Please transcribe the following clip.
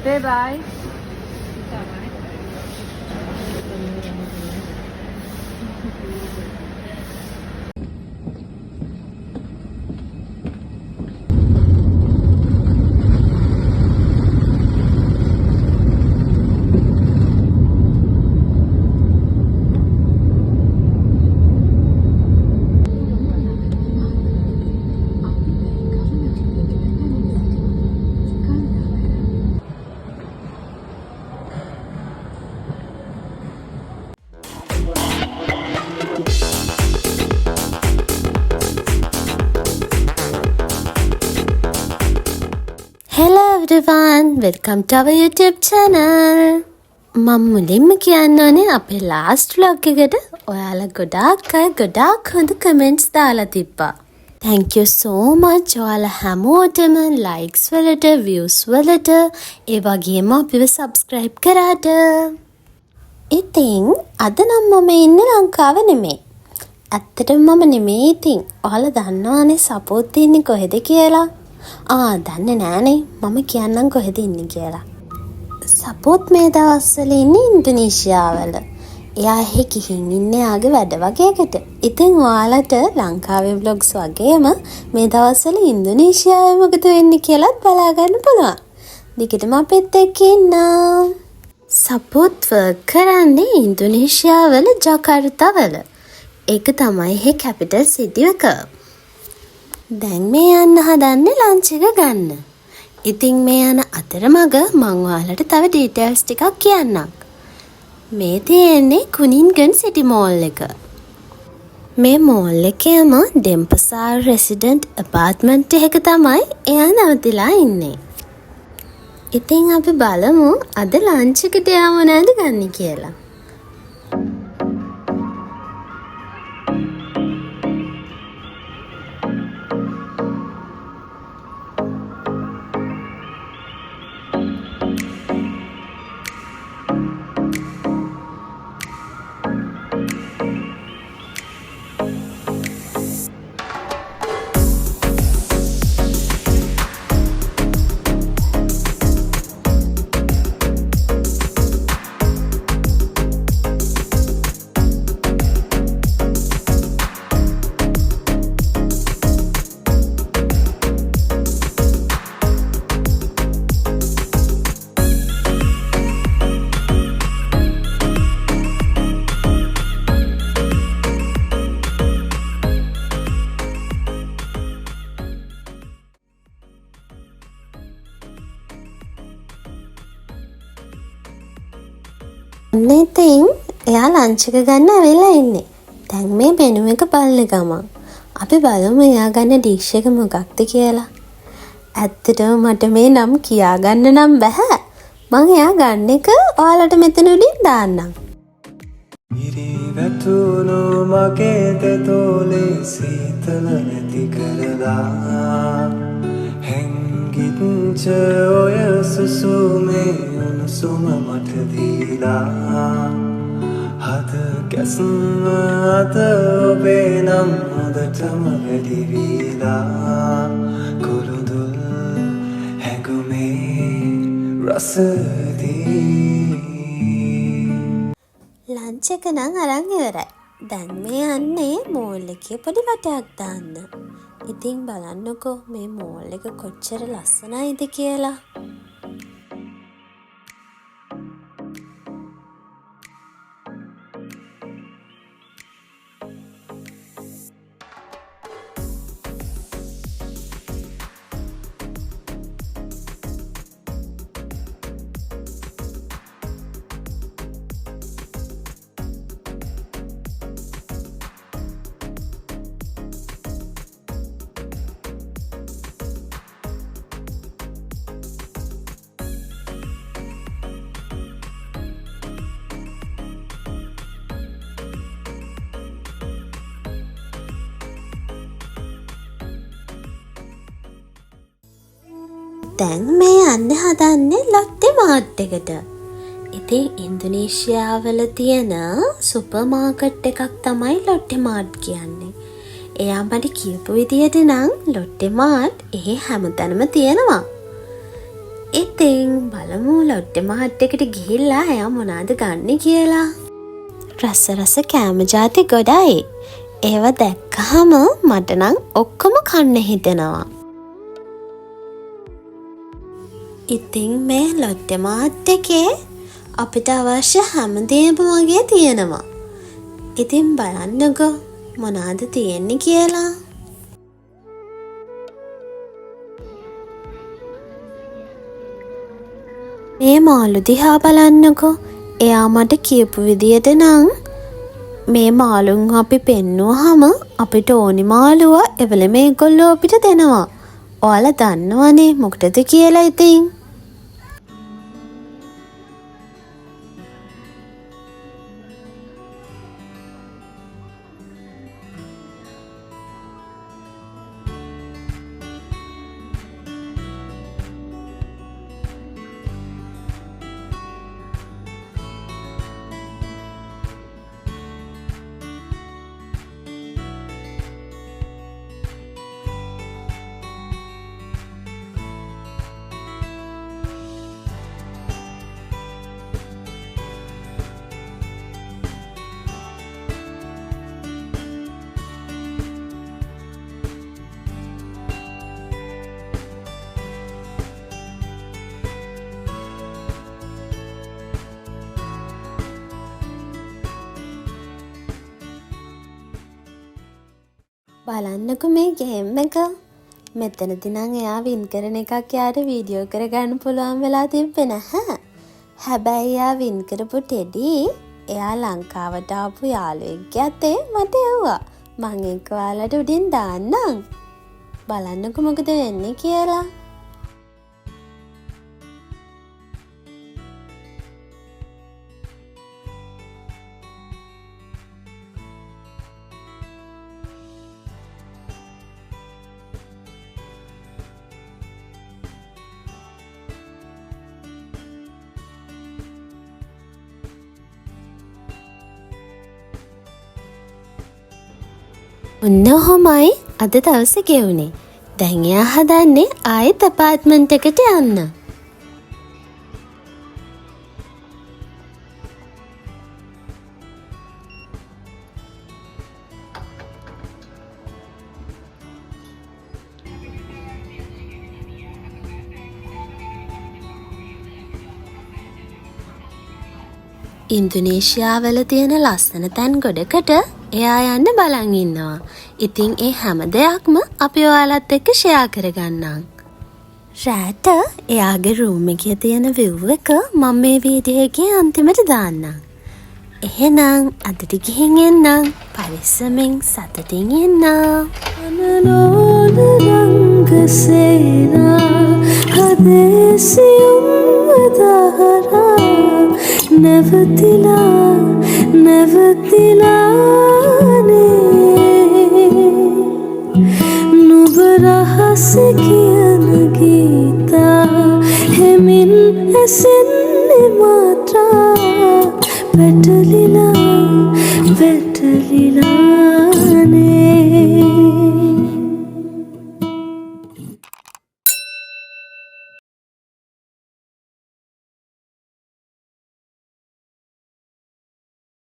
Say bye. Hello everyone, welcome to our YouTube channel. මම මුලින්ම කියන්න ඕනේ අපේ last vlog එකට ඔයාලා ගොඩාක් හොඳ comments දාලා තිබ්බා. Thank you so much. ඔයාලා හැමෝටම likes වලට, views වලට, ඒ වගේම අපිව subscribe කරාට. ඉතින් අද නම් මම ඉන්නේ ලංකාව නෙමෙයි. ඇත්තටම මම නෙමෙයි ඉතින්. ඔයාලා දන්නවනේ support දෙන්නේ කොහෙද කියලා. දන්නේ නෑනේ මම කියන්නම් කොහෙද ඉන්නේ කියලා. සපෝට් මේ දවස්වල ඉන්නේ ඉන්දුනීසියාවල. එයා එහෙ ගිහින් ඉන්නේ ආගේ වැඩ වගේකට. ඉතින් ඔයාලට ලංකාවේ vlogs වගේම මේ දවස්වල ඉන්දුනීසියාවේ මොකද වෙන්නේ කියලාත් බලා ගන්න පුළුවන්. දිගටම අපිත් එක්ක ඉන්න. සපෝට් වර්ක් කරන්නේ ඉන්දුනීසියාවල ජකාර්තාවල. ඒක තමයි එහෙ කැපිටල් සිටි එක. දැන් මේ යන්න හදන්නේ ලන්ච් එක ගන්න. ඉතින් මේ යන අතරමඟ මං ඔයාලට තව ඩීටේල්ස් ටිකක් කියන්නම්. මේ තියෙන්නේ කුනින්ගන් සිටි මෝල් එක. මේ මෝල් එකේම ඩෙම්පසාර් රෙසිඩන්ට් ඇපාර්ට්මන්ට් එකක තමයි එයා නවතිලා ඉන්නේ. ඉතින් අපි බලමු අද ලන්ච් එකට එයා මොනවද ගන්න කියලා. ඉතින් එයා ලන්ච් එක ගන්න ඇවිල්ලා ඉන්නේ. දැන් මේ මෙනු එක බලන ගමන් අපි බලමු එයා ගන්න ඩිෂ් එක මොකක්ද කියලා. ඇත්තටම මට මේ නම් කියා ගන්න නම් බෑ. මං එයා ගන්න එක ඔයාලට මෙතන උඩින් දාන්නම්. ඉරි වැටුණු මගේ දෙතෝලේ සීතල නැති කරලා හැංගිච්ච ඔය සුසුමේ උණුසුම මට දීලා හද කැස්ම අත ඔබේ නම් හොඳටම වැඩි වීලා කුරුදුල් හැඟුමේ රසදී. ලන්ච් එක නම් අරන් ඉවරයි. දැන් මේ යන්නේ මෝල් එකේ පොඩි වටයක් දාන්න. ඉතින් බලන්නකෝ මේ මෝල් එක කොච්චර ලස්සනයිද කියලා. දැන් මේ යන්න හදන්නේ ලොට්ටි මාර්ට් එකට. ඉතින් ඉන්දුනීසියාවල තියෙන සුපර් මාකට් එකක් තමයි ලොට්ටි මාර්ට් කියන්නේ. එයා මට කියපු විදියට නම් ලොට්ටි මාර්ට් එහෙ හැමතැනම තියෙනවා. ඉතින් බලමු ලොට්ටේ මහත්තයෙකුට ගිහිල්ලා එයා මොනවද ගන්න කියලා. රස කෑම ಜಾති ගොඩයි. ඒව දැක්කහම මට නම් ඔක්කොම කන්න හිතෙනවා. ඉතින් මේ ලොට්ටේ මහත්තයකේ අපිට අවශ්‍ය හැමදේම වගේ තියෙනවා. ඉතින් බලන්නකෝ මොනවද තියෙන්නේ කියලා. මේ මාළු දිහා බලන්නකෝ. එයා මට කියපු විදියට නම් මේ මාළුන් අපි පෙන්නුවාම අපිට ඕනි මාළුව එවල මේගොල්ලෝ අපිට දෙනවා. ඔයාලා දන්නවනේ මොකටද කියලා ඉතින්. බලන්නකෝ මේ ගේම් එක. මෙතනදී නම් එයා වින් කරන එකක් යාට වීඩියෝ කරගන්න පුළුවන් වෙලා තිබ්බේ නැහැ. හැබැයි එයා වින් කරපු ටෙඩි එයා ලංකාවට ආපු යාළුවෙක් යතේ මට එව්වා. මං ඒක ඔයාලට උඩින් දාන්නම්. බලන්නකෝ මොකද වෙන්නේ කියලා. ඔන්න ඔහොමයි අද දවසේ ගෙවුනේ. දැන් එයා හදන්නේ ආයෙත් ඇපාර්ට්මන්ට් එකට යන්න. ඉන්දුනීසියාවල තියෙන ලස්සන තැන් ගොඩකට එයා යන්න බලන් ඉන්නවා. ඉතින් ඒ හැම දෙයක්ම අපි ඔයාලත් එක්ක ෂෙයා කරගන්නම්. රෑට එයාගේ රූම් එකේ තියෙන view එක මම මේ වීඩියෝ එකේ අන්තිමට දාන්නම්. එහෙනම් අදට ගිහින් එන්නම්. පරිස්සමෙන් සතුටින් එන්න. අනලෝල රංගසේනා හදේසියුම් වදහරා නැවතිලානේ නුඹ රහස කියන ගීතා හෙමින් ඇසෙන්නේ මාත්‍රා වැටලිලා